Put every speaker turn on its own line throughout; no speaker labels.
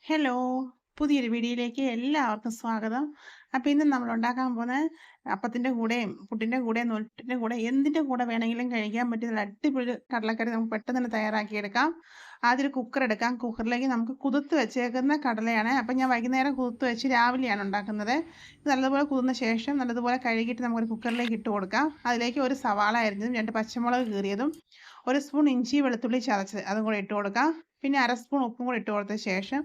Hello! പുതിയൊരു വീഡിയോയിലേക്ക് എല്ലാവർക്കും സ്വാഗതം. അപ്പോൾ ഇന്ന് നമ്മൾ ഉണ്ടാക്കാൻ പോകുന്ന അപ്പത്തിൻ്റെ കൂടെയും പുട്ടിൻ്റെ കൂടെയും നൂൽപുട്ടിൻ്റെ കൂടെ എന്തിൻ്റെ കൂടെ വേണമെങ്കിലും കഴിക്കാൻ പറ്റിയ നല്ല അടിപൊളി കടലക്കറി നമുക്ക് പെട്ടെന്ന് തന്നെ തയ്യാറാക്കിയെടുക്കാം. ആദ്യം ഒരു കുക്കർ എടുക്കാം. കുക്കറിലേക്ക് നമുക്ക് കുതിർത്ത് വെച്ചേക്കുന്ന കടലയാണ്. അപ്പോൾ ഞാൻ വൈകുന്നേരം കുതിർത്ത് വെച്ച് രാവിലെയാണ് ഉണ്ടാക്കുന്നത്. ഇത് നല്ലതുപോലെ കുതിർന്ന ശേഷം നല്ലതുപോലെ കഴുകിയിട്ട് നമുക്കൊരു കുക്കറിലേക്ക് ഇട്ട് കൊടുക്കാം. അതിലേക്ക് ഒരു സവാള അരിഞ്ഞതും 2 പച്ചമുളക് കീറിയതും 1 സ്പൂൺ ഇഞ്ചി വെളുത്തുള്ളി ചതച്ചത് അതും കൂടെ ഇട്ട് കൊടുക്കാം. പിന്നെ 1/2 സ്പൂൺ ഉപ്പും കൂടി ഇട്ട് കൊടുത്ത ശേഷം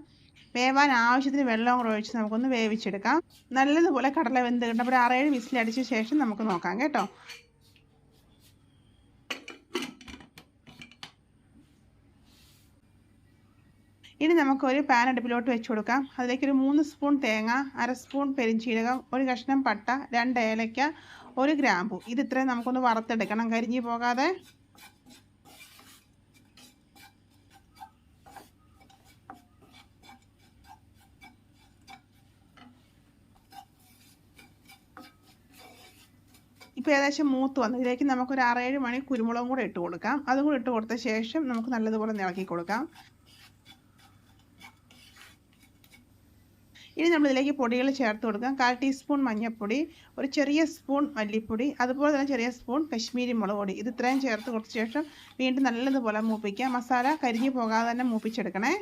വേവാൻ ആവശ്യത്തിന് വെള്ളം കൂടെ ഒഴിച്ച് നമുക്കൊന്ന് വേവിച്ചെടുക്കാം. നല്ലതുപോലെ കടല വെന്ത് കിട്ടണം. ഒരു 6-7 വിസിലടിച്ച ശേഷം നമുക്ക് നോക്കാം കേട്ടോ. ഇനി നമുക്കൊരു പാൻ അടുപ്പിലോട്ട് വെച്ച് കൊടുക്കാം. അതിലേക്കൊരു 3 സ്പൂൺ തേങ്ങ, 1/2 സ്പൂൺ പെരുംജീരകം, ഒരു കഷ്ണം പട്ട, 2 ഏലക്ക, 1 ഗ്രാമ്പു. ഇത് ഇത്രയും നമുക്കൊന്ന് വറുത്തെടുക്കണം കരിഞ്ഞു പോകാതെ. ഇപ്പോൾ ഏകദേശം മൂത്ത് വന്നു. ഇതിലേക്ക് നമുക്കൊരു 6-7 മണി കുരുമുളകും കൂടെ ഇട്ട് കൊടുക്കാം. അതും കൂടെ ഇട്ട് കൊടുത്ത ശേഷം നമുക്ക് നല്ലതുപോലെ ഒന്ന് ഇളക്കി കൊടുക്കാം. ഇനി നമ്മളിതിലേക്ക് പൊടികൾ ചേർത്ത് കൊടുക്കാം. 1/4 ടീസ്പൂൺ മഞ്ഞൾപ്പൊടി, ഒരു ചെറിയ സ്പൂൺ മല്ലിപ്പൊടി, അതുപോലെ തന്നെ ചെറിയ സ്പൂൺ കശ്മീരി മുളക് പൊടി. ഇത് ഇത്രയും ചേർത്ത് കൊടുത്ത ശേഷം വീണ്ടും നല്ലതുപോലെ മൂപ്പിക്കാം. മസാല കരിഞ്ഞു പോകാതെ തന്നെ മൂപ്പിച്ചെടുക്കണേ.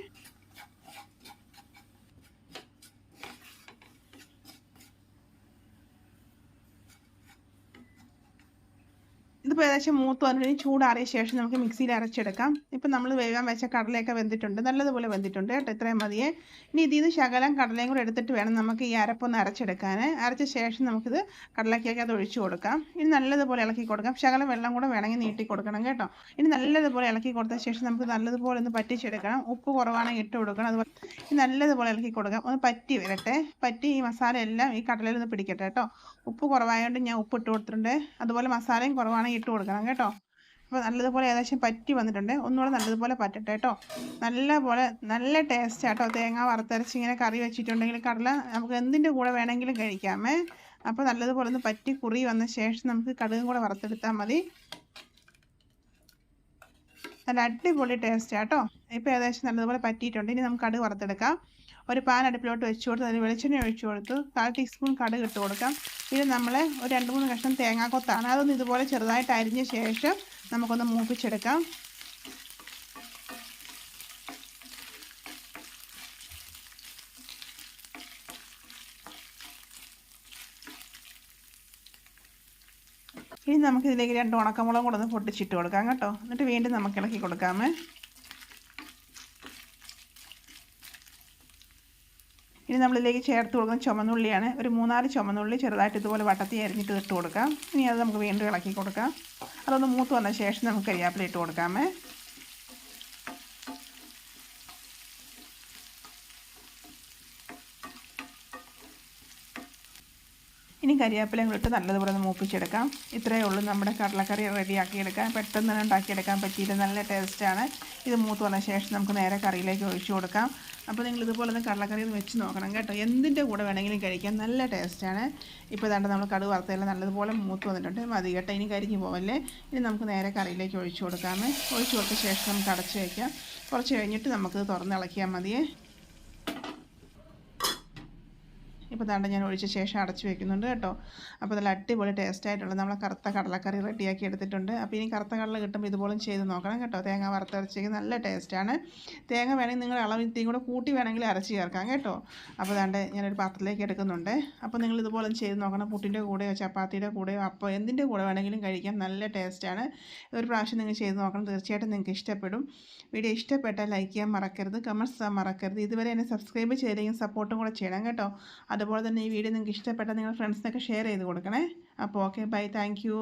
ഇതിപ്പോൾ ഏകദേശം മൂത്ത് വന്നിട്ട് ചൂടാറിയ ശേഷം നമുക്ക് മിക്സിയിൽ അരച്ചെടുക്കാം. ഇപ്പം നമ്മൾ വേവാൻ വെച്ച കടലയൊക്കെ വെന്തിട്ടുണ്ട്, നല്ലതുപോലെ വെന്തിട്ടുണ്ട് കേട്ടോ. ഇത്രയും മതിയേ. ഇനി ഇതിൽ നിന്ന് ശകലം കടലയും കൂടെ എടുത്തിട്ട് വേണം നമുക്ക് ഈ അരപ്പൊന്ന് അരച്ചെടുക്കാൻ. അരച്ച ശേഷം നമുക്കിത് കടലയ്ക്കൊക്കെ അത് ഒഴിച്ചു കൊടുക്കാം. ഇനി നല്ലതുപോലെ ഇളക്കി കൊടുക്കാം. ശകലം വെള്ളം കൂടെ വേണമെങ്കിൽ നീട്ടി കൊടുക്കണം കേട്ടോ. ഇനി നല്ലതുപോലെ ഇളക്കി കൊടുത്ത ശേഷം നമുക്ക് നല്ലതുപോലെ ഒന്ന് പറ്റിച്ചെടുക്കണം. ഉപ്പ് കുറവാണെങ്കിൽ ഇട്ട് കൊടുക്കണം. അതുപോലെ ഇനി നല്ലതുപോലെ ഇളക്കി കൊടുക്കാം. ഒന്ന് പറ്റി വരട്ടെ. പറ്റി ഈ മസാല എല്ലാം ഈ കടലയിൽ ഒന്ന് പിടിക്കട്ടെ കേട്ടോ. ഉപ്പ് കുറവായതുകൊണ്ട് ഞാൻ ഉപ്പ് ഇട്ട് കൊടുത്തിട്ടുണ്ട്. അതുപോലെ മസാലയും കുറവാണെങ്കിൽ ഇട്ട് കൊടുക്കണം കേട്ടോ. അപ്പോൾ നല്ലതുപോലെ ഏകദേശം പറ്റി വന്നിട്ടുണ്ട്. ഒന്നുകൂടെ നല്ലതുപോലെ പറ്റട്ടെ കേട്ടോ. നല്ല ടേസ്റ്റ് ആട്ടോ. തേങ്ങ വറുത്തരച്ച് ഇങ്ങനെ കറി വെച്ചിട്ടുണ്ടെങ്കിൽ കടല നമുക്ക് എന്തിൻ്റെ കൂടെ വേണമെങ്കിലും കഴിക്കാമേ. അപ്പോൾ നല്ലതുപോലെ ഒന്ന് പറ്റി കുറി വന്ന ശേഷം നമുക്ക് കടുകും കൂടെ വറുത്തെടുത്താൽ മതി. നല്ല അടിപൊളി ടേസ്റ്റ് ആട്ടോ. ഇപ്പോൾ ഏകദേശം നല്ലതുപോലെ പറ്റിയിട്ടുണ്ട്. ഇനി നമുക്ക് കടുക് വറുത്തെടുക്കാം. ഒരു പാൻ അടുപ്പിലോട്ട് വെച്ച് കൊടുത്ത് അതിന് വെളിച്ചെണ്ണ ഒഴിച്ച് കൊടുത്ത് 1/4 ടീസ്പൂൺ കടുക് ഇട്ട് കൊടുക്കാം. പിന്നെ നമ്മൾ ഒരു 2-3 കഷ്ണം തേങ്ങാക്കൊത്താണ്. അതൊന്ന് ഇതുപോലെ ചെറുതായിട്ട് അരിഞ്ഞ ശേഷം നമുക്കൊന്ന് മൂപ്പിച്ചെടുക്കാം. ഇനി നമുക്കിതിലേക്ക് 2 ഉണക്കമുളകും കൂടെ ഒന്ന് പൊട്ടിച്ചിട്ട് കൊടുക്കാം കേട്ടോ. എന്നിട്ട് വീണ്ടും നമുക്ക് ഇളക്കി കൊടുക്കാമേ. ഇനി നമ്മളിതിലേക്ക് ചേർത്ത് കൊടുക്കുന്ന ചുമന്നുള്ളിയാണ്. ഒരു 3-4 ചുമന്നുള്ളി ചെറുതായിട്ട് ഇതുപോലെ വട്ടത്തി അരിഞ്ഞിട്ട് ഇട്ട് കൊടുക്കാം. ഇനി അത് നമുക്ക് വീണ്ടും ഇളക്കി കൊടുക്കാം. അതൊന്ന് മൂത്ത് വന്ന ശേഷം നമുക്ക് കരിയാപ്പില ഇട്ട് കൊടുക്കാമേ. ഇനി കരിയാപ്പിലയും കൂടി ഇട്ട് നല്ലതുപോലെ ഒന്ന് മൂപ്പിച്ചെടുക്കാം. ഇത്രയേ ഉള്ളൂ നമ്മുടെ കടലക്കറി റെഡിയാക്കിയെടുക്കാൻ. പെട്ടെന്ന് തന്നെ ഉണ്ടാക്കിയെടുക്കാൻ പറ്റിയിട്ട് നല്ല ടേസ്റ്റാണ്. ഇത് മൂത്ത് വന്ന ശേഷം നമുക്ക് നേരെ കറിയിലേക്ക് ഒഴിച്ചു കൊടുക്കാം. അപ്പോൾ നിങ്ങൾ ഇതുപോലെ ഒന്ന് കടലക്കറി ഒന്ന് വെച്ച് നോക്കണം കേട്ടോ. എന്തിൻ്റെ കൂടെ വേണമെങ്കിലും കഴിക്കാം, നല്ല ടേസ്റ്റാണ്. ഇപ്പോൾ ഇതാണ്ട് നമ്മൾ കടുക് വറുത്തെല്ലാം നല്ലതുപോലെ മൂത്ത് വന്നിട്ടുണ്ട്. മതി കേട്ടോ, ഇനി കരിഞ്ഞു പോവല്ലേ. ഇനി നമുക്ക് നേരെ കറിയിലേക്ക് ഒഴിച്ചു കൊടുക്കാമേ. ഒഴിച്ചു കൊടുത്ത ശേഷം നമുക്ക് അടച്ച് വയ്ക്കാം. കുറച്ച് കഴിഞ്ഞിട്ട് നമുക്ക് തുറന്ന് ഇളക്കിയാൽ മതിയേ. ഇപ്പോൾ ദാണ്ട ഞാൻ ഒഴിച്ച ശേഷം അടച്ചു വെക്കുന്നുണ്ട് കേട്ടോ. അപ്പോൾ നല്ല അടിപൊളി ടേസ്റ്റ് ആയിട്ടുള്ള നമ്മളെ കറുത്ത കടലക്കറി റെഡിയാക്കി എടുത്തിട്ടുണ്ട്. അപ്പോൾ ഇനി കറുത്ത കടല കിട്ടുമ്പോൾ ഇതുപോലും ചെയ്ത് നോക്കണം കേട്ടോ. തേങ്ങ വറുത്തരച്ചേക്ക് നല്ല ടേസ്റ്റാണ്. തേങ്ങ വേണമെങ്കിൽ നിങ്ങൾ അളവ് ഇത്തിരി കൂടെ കൂട്ടി വേണമെങ്കിൽ അരച്ച് ചേർക്കാം കേട്ടോ. അപ്പോൾ ദാണ്ട് ഞാനൊരു പാത്രത്തിലേക്ക് എടുക്കുന്നുണ്ട്. അപ്പോൾ നിങ്ങൾ ഇതുപോലെ ചെയ്ത് നോക്കണം. പുട്ടിൻ്റെ കൂടെയോ ചപ്പാത്തിയുടെ കൂടെയോ അപ്പോൾ എന്തിൻ്റെ കൂടെ വേണമെങ്കിലും കഴിക്കാം, നല്ല ടേസ്റ്റാണ്. ഒരു പ്രാവശ്യം നിങ്ങൾ ചെയ്ത് നോക്കണം, തീർച്ചയായിട്ടും നിങ്ങൾക്ക് ഇഷ്ടപ്പെടും. വീഡിയോ ഇഷ്ടപ്പെട്ടാൽ ലൈക്ക് ചെയ്യാൻ മറക്കരുത്, കമൻറ്റ്സ് ചെയ്യാൻ മറക്കരുത്. ഇതുവരെ എന്നെ സബ്സ്ക്രൈബ് ചെയ്തെങ്കിൽ സപ്പോർട്ടും കൂടെ ചെയ്യണം കേട്ടോ. അതുപോലെ തന്നെ ഈ വീഡിയോ നിങ്ങൾക്ക് ഇഷ്ടപ്പെട്ടാൽ നിങ്ങൾ ഫ്രണ്ട്സിനൊക്കെ ഷെയർ ചെയ്ത് കൊടുക്കണേ. അപ്പോൾ ഓക്കെ, ബൈ, താങ്ക് യു.